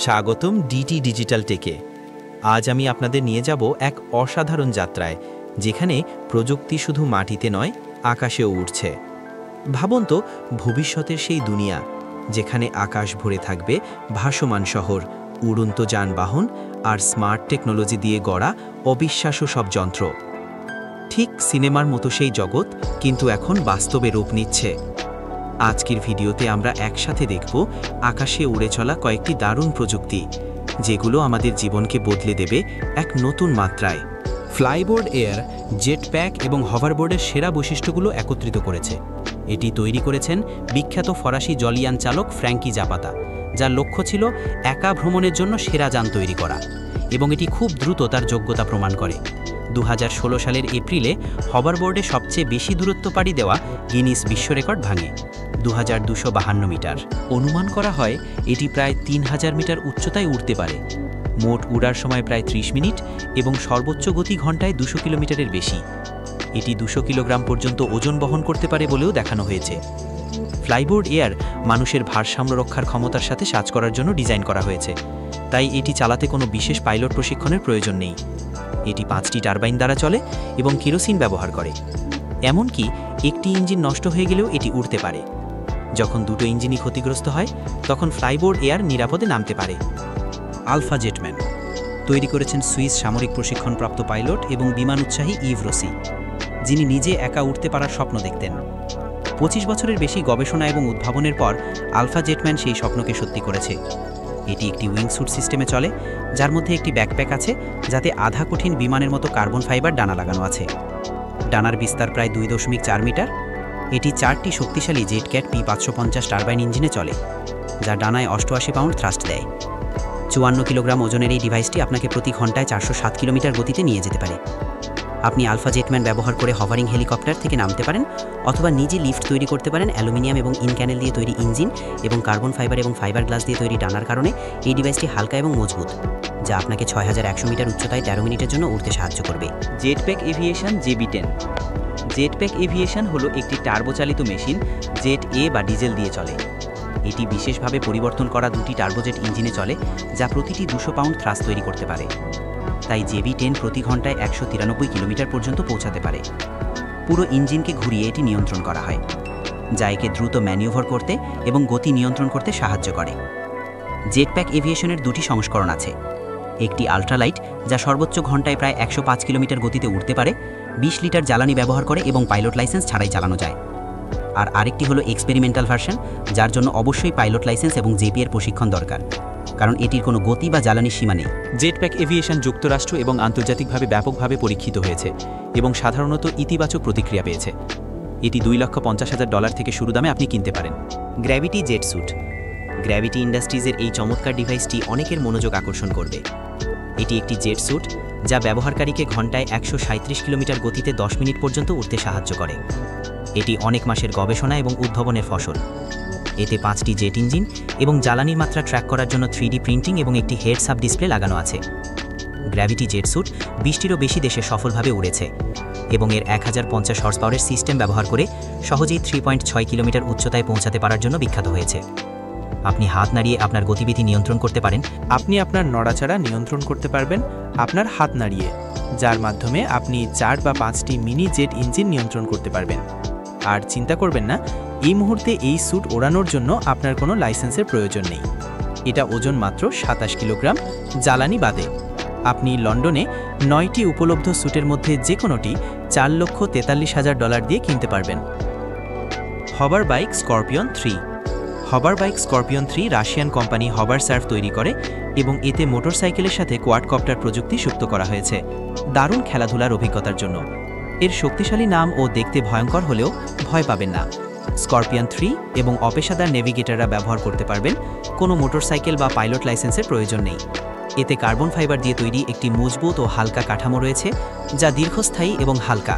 স্বাগতম DT digital টেকে। আজ আমি আপনাদের নিয়ে যাব এক অসাধারণ যাত্রায়, যেখানে প্রযুক্তি শুধু মাটিতে নয়, আকাশেও উড়ছে। ভাবুন তো, ভবিষ্যতের সেই দুনিয়া যেখানে আকাশ ভরে থাকবে ভাসমান শহর, উড়ন্ত যানবাহন আর স্মার্ট টেকনোলজি দিয়ে গড়া অবিশ্বাস্য সব যন্ত্র। ঠিক সিনেমার মতো সেই জগৎ কিন্তু এখন বাস্তবে রূপ নিচ্ছে। আজকের ভিডিওতে আমরা একসাথে দেখব আকাশে উড়ে চলা কয়েকটি দারুণ প্রযুক্তি, যেগুলো আমাদের জীবনকে বদলে দেবে এক নতুন মাত্রায়। ফ্লাইবোর্ড এয়ার জেটপ্যাক এবং হভারবোর্ডের সেরা বৈশিষ্ট্যগুলো একত্রিত করেছে। এটি তৈরি করেছেন বিখ্যাত ফরাসি জলযান চালক ফ্র্যাঙ্কি জাপাতা, যার লক্ষ্য ছিল একা ভ্রমণের জন্য সেরা যান তৈরি করা, এবং এটি খুব দ্রুত তার যোগ্যতা প্রমাণ করে। 2016 সালের এপ্রিলে হভারবোর্ডে সবচেয়ে বেশি দূরত্ব পাড়ি দেওয়া গিনিস বিশ্ব রেকর্ড ভাঙে, 2252 মিটার। অনুমান করা হয় এটি প্রায় 3000 মিটার উচ্চতায় উড়তে পারে। মোট উড়ার সময় প্রায় 30 মিনিট এবং সর্বোচ্চ গতি ঘন্টায় 200 কিলোমিটারের বেশি। এটি 200 কিলোগ্রাম পর্যন্ত ওজন বহন করতে পারে বলেও দেখানো হয়েছে। ফ্লাইবোর্ড এয়ার মানুষের ভারসাম্য রক্ষার ক্ষমতার সাথে সাজ করার জন্য ডিজাইন করা হয়েছে, তাই এটি চালাতে কোনো বিশেষ পাইলট প্রশিক্ষণের প্রয়োজন নেই। এটি 5টি টারবাইন দ্বারা চলে এবং কেরোসিন ব্যবহার করে। এমনকি একটি ইঞ্জিন নষ্ট হয়ে গেলেও এটি উড়তে পারে। যখন দুটো ইঞ্জিনই ক্ষতিগ্রস্ত হয়, তখন ফ্লাইবোর্ড এয়ার নিরাপদে নামতে পারে। আলফা জেটম্যান তৈরি করেছেন সুইস সামরিক প্রশিক্ষণপ্রাপ্ত পাইলট এবং বিমান উৎসাহী ইভ রসি, যিনি নিজে একা উঠতে পারার স্বপ্ন দেখতেন। 25 বছরের বেশি গবেষণা এবং উদ্ভাবনের পর আলফা জেটম্যান সেই স্বপ্নকে সত্যি করেছে। এটি একটি উইংস্যুট সিস্টেমে চলে, যার মধ্যে একটি ব্যাকপ্যাক আছে, যাতে আধা কঠিন বিমানের মতো কার্বন ফাইবার ডানা লাগানো আছে। ডানার বিস্তার প্রায় 2.4 মিটার। এটি 4টি শক্তিশালী জেটক্যাট P550 টারবাইন ইঞ্জিনে চলে, যা ডানায় 88 পাউন্ড থ্রাস্ট দেয়। 54 কিলোগ্রাম ওজনের এই ডিভাইসটি আপনাকে প্রতি ঘন্টায় 407 কিলোমিটার গতিতে নিয়ে যেতে পারে। আপনি আলফা জেটম্যান ব্যবহার করে হভারিং হেলিকপ্টার থেকে নামতে পারেন, অথবা নিজে লিফট তৈরি করতে পারেন। অ্যালুমিনিয়াম এবং ইনক্যানেল দিয়ে তৈরি ইঞ্জিন এবং কার্বন ফাইবার এবং ফাইবার গ্লাস দিয়ে তৈরি ডানার কারণে এই ডিভাইসটি হালকা এবং মজবুত, যা আপনাকে 6100 মিটার উচ্চতায় 13 মিনিটের জন্য উড়তে সাহায্য করবে। Jetpack aviation JB10। Jetpack aviation হলো একটি টার্বোচালিত মেশিন, জেট এ বা ডিজেল দিয়ে চলে। এটি বিশেষভাবে পরিবর্তন করা 2টি টার্বোজেট ইঞ্জিনে চলে, যা প্রতিটি 200 পাউন্ড থ্রাস্ট তৈরি করতে পারে। তাই JB10 প্রতি ঘন্টায় 193 কিলোমিটার পর্যন্ত পৌঁছাতে পারে। পুরো ইঞ্জিনকে ঘুরিয়ে এটি নিয়ন্ত্রণ করা হয়, যা একে দ্রুত ম্যানিউভার করতে এবং গতি নিয়ন্ত্রণ করতে সাহায্য করে। জেটপ্যাক এভিয়েশনের 2টি সংস্করণ আছে। একটি আল্ট্রালাইট, যা সর্বোচ্চ ঘন্টায় প্রায় 105 কিলোমিটার গতিতে উড়তে পারে, 20 লিটার জ্বালানি ব্যবহার করে এবং পাইলট লাইসেন্স ছাড়াই চালানো যায়। আর আরেকটি হলো এক্সপেরিমেন্টাল ভার্সন, যার জন্য অবশ্যই পাইলট লাইসেন্স এবং JP এর প্রশিক্ষণ দরকার, কারণ এটির কোনো গতি বা জ্বালানির সীমা নেই। জেটপ্যাক এভিয়েশন যুক্তরাষ্ট্র এবং আন্তর্জাতিকভাবে ব্যাপকভাবে পরীক্ষিত হয়েছে এবং সাধারণত ইতিবাচক প্রতিক্রিয়া পেয়েছে। এটি $2,50,000 থেকে শুরু দামে আপনি কিনতে পারেন। Gravity jet suit. গ্র্যাভিটি ইন্ডাস্ট্রিজের এই চমৎকার ডিভাইসটি অনেকের মনোযোগ আকর্ষণ করবে। এটি একটি জেট স্যুট, যা ব্যবহারকারীকে ঘন্টায় 137 কিলোমিটার গতিতে 10 মিনিট পর্যন্ত উড়তে সাহায্য করে। এটি অনেক মাসের গবেষণা এবং উদ্ভাবনের ফসল। এতে 5টি জেট ইঞ্জিন এবং জ্বালানির মাত্রা ট্র্যাক করার জন্য 3D প্রিন্টিং এবং একটি হেডস আপ ডিসপ্লে লাগানো আছে। গ্র্যাভিটি জেট স্যুট 20টিরও বেশি দেশে সফলভাবে উড়েছে এবং এর 1050 হর্স পাওয়ারের সিস্টেম ব্যবহার করে সহজেই 3.6 কিলোমিটার উচ্চতায় পৌঁছাতে পারার জন্য বিখ্যাত হয়েছে। আপনি হাত নাড়িয়ে আপনার গতিবিধি নিয়ন্ত্রণ করতে পারেন। আপনি আপনার নড়াচড়া নিয়ন্ত্রণ করতে পারবেন আপনার হাত নাড়িয়ে, যার মাধ্যমে আপনি 4 বা 5টি মিনি জেট ইঞ্জিন নিয়ন্ত্রণ করতে পারবেন। আর চিন্তা করবেন না, এই মুহূর্তে এই স্যুট ওড়ানোর জন্য আপনার কোনো লাইসেন্সের প্রয়োজন নেই। এটা ওজন মাত্র 27 কিলোগ্রাম জ্বালানি বাদে। আপনি লন্ডনে 9টি উপলব্ধ স্যুটের মধ্যে যে কোনোটি $4,43,000 দিয়ে কিনতে পারবেন। Hover bike Scorpion 3। Hover bike Scorpion 3 Russian company Hoversurf তৈরি করে এবং এতে মোটরসাইকেলের সাথে কোয়াডকপ্টার প্রযুক্তি যুক্ত করা হয়েছে দারুণ খেলাধুলার অভিজ্ঞতার জন্য। এর শক্তিশালী নাম ও দেখতে ভয়ঙ্কর হলেও ভয় পাবেন না। স্করপিয়ন 3 এবং অপেশাদার নেভিগেটররা ব্যবহার করতে পারবেন। কোনো মোটরসাইকেল বা পাইলট লাইসেন্সের প্রয়োজন নেই। এতে কার্বন ফাইবার দিয়ে তৈরি একটি মজবুত ও হালকা কাঠামো রয়েছে, যা দীর্ঘস্থায়ী এবং হালকা।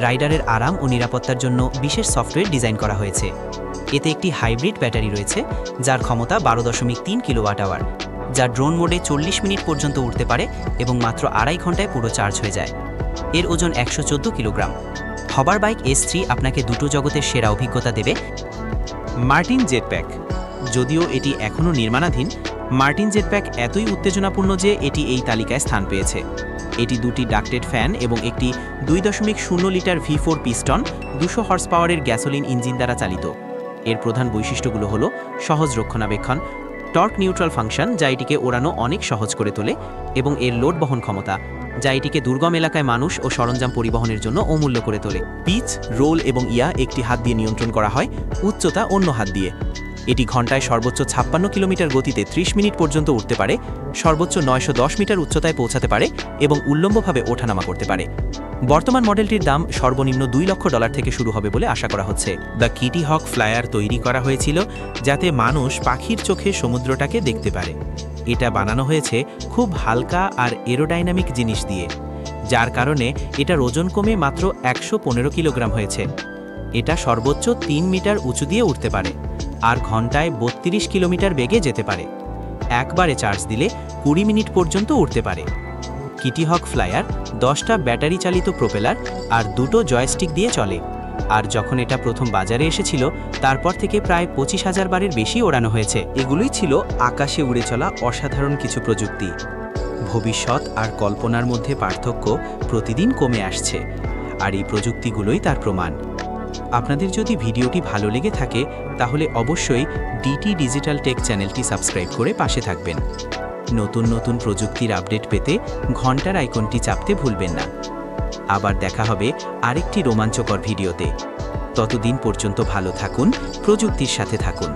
রাইডারের আরাম ও নিরাপত্তার জন্য বিশেষ সফটওয়্যার ডিজাইন করা হয়েছে। এতে একটি হাইব্রিড ব্যাটারি রয়েছে, যার ক্ষমতা 12.3 কিলোওয়াট আওয়ার, যা ড্রোন মোডে 40 মিনিট পর্যন্ত উড়তে পারে এবং মাত্র 2.5 ঘন্টায় পুরো চার্জ হয়ে যায়। এর ওজন 114 কিলোগ্রাম। হভার বাইক S3 আপনাকে দুটো জগতের সেরা অভিজ্ঞতা দেবে। Martin Jetpack. যদিও এটি এখনও নির্মাণাধীন, মার্টিন জেটপ্যাক এতই উত্তেজনাপূর্ণ যে এটি এই তালিকায় স্থান পেয়েছে। এটি দুটি ডাক্টেড ফ্যান এবং একটি 2.0 লিটার V4 পিস্টন 200 হর্স পাওয়ারের গ্যাসোলিন ইঞ্জিন দ্বারা চালিত। এর প্রধান বৈশিষ্ট্যগুলো হলো সহজ রক্ষণাবেক্ষণ, টর্ক নিউট্রাল ফাংশন যা এটিকে ওড়ানো অনেক সহজ করে তোলে, এবং এর লোড বহন ক্ষমতা যা এটিকে দুর্গম এলাকায় মানুষ ও সরঞ্জাম পরিবহনের জন্য অমূল্য করে তোলে। পিচ, রোল এবং ইয়া একটি হাত দিয়ে নিয়ন্ত্রণ করা হয়, উচ্চতা অন্য হাত দিয়ে। এটি ঘন্টায় সর্বোচ্চ 56 কিলোমিটার গতিতে 30 মিনিট পর্যন্ত উঠতে পারে, সর্বোচ্চ 910 মিটার উচ্চতায় পৌঁছাতে পারে এবং উল্লম্বভাবে ওঠানামা করতে পারে। বর্তমান মডেলটির দাম সর্বনিম্ন $2 লক্ষ থেকে শুরু হবে বলে আশা করা হচ্ছে। দ্য কিটি হক ফ্লায়ার তৈরি করা হয়েছিল যাতে মানুষ পাখির চোখে সমুদ্রটাকে দেখতে পারে। এটা বানানো হয়েছে খুব হালকা আর এরোডাইনামিক জিনিস দিয়ে, যার কারণে এটার ওজন কমে মাত্র 115 কিলোগ্রাম হয়েছে। এটা সর্বোচ্চ 3 মিটার উঁচু দিয়ে উঠতে পারে আর ঘন্টায় 32 কিলোমিটার বেগে যেতে পারে। একবারে চার্জ দিলে 20 মিনিট পর্যন্ত উঠতে পারে। কিটি হক ফ্লায়ার 10টা ব্যাটারি চালিত প্রোপেলার আর 2টো জয়স্টিক দিয়ে চলে, আর যখন এটা প্রথম বাজারে এসেছিল তারপর থেকে প্রায় 25,000 বারের বেশি ওড়ানো হয়েছে। এগুলোই ছিল আকাশে উড়ে চলা অসাধারণ কিছু প্রযুক্তি। ভবিষ্যৎ আর কল্পনার মধ্যে পার্থক্য প্রতিদিন কমে আসছে, আর এই প্রযুক্তিগুলোই তার প্রমাণ। আপনাদের যদি ভিডিওটি ভালো লেগে থাকে তাহলে অবশ্যই ডিটি ডিজিটাল টেক চ্যানেলটি সাবস্ক্রাইব করে পাশে থাকবেন। নতুন নতুন প্রযুক্তির আপডেট পেতে ঘন্টার আইকনটি চাপতে ভুলবেন না। আবার দেখা হবে আরেকটি রোমাঞ্চকর ভিডিওতে। ততদিন পর্যন্ত ভালো থাকুন, প্রযুক্তির সাথে থাকুন।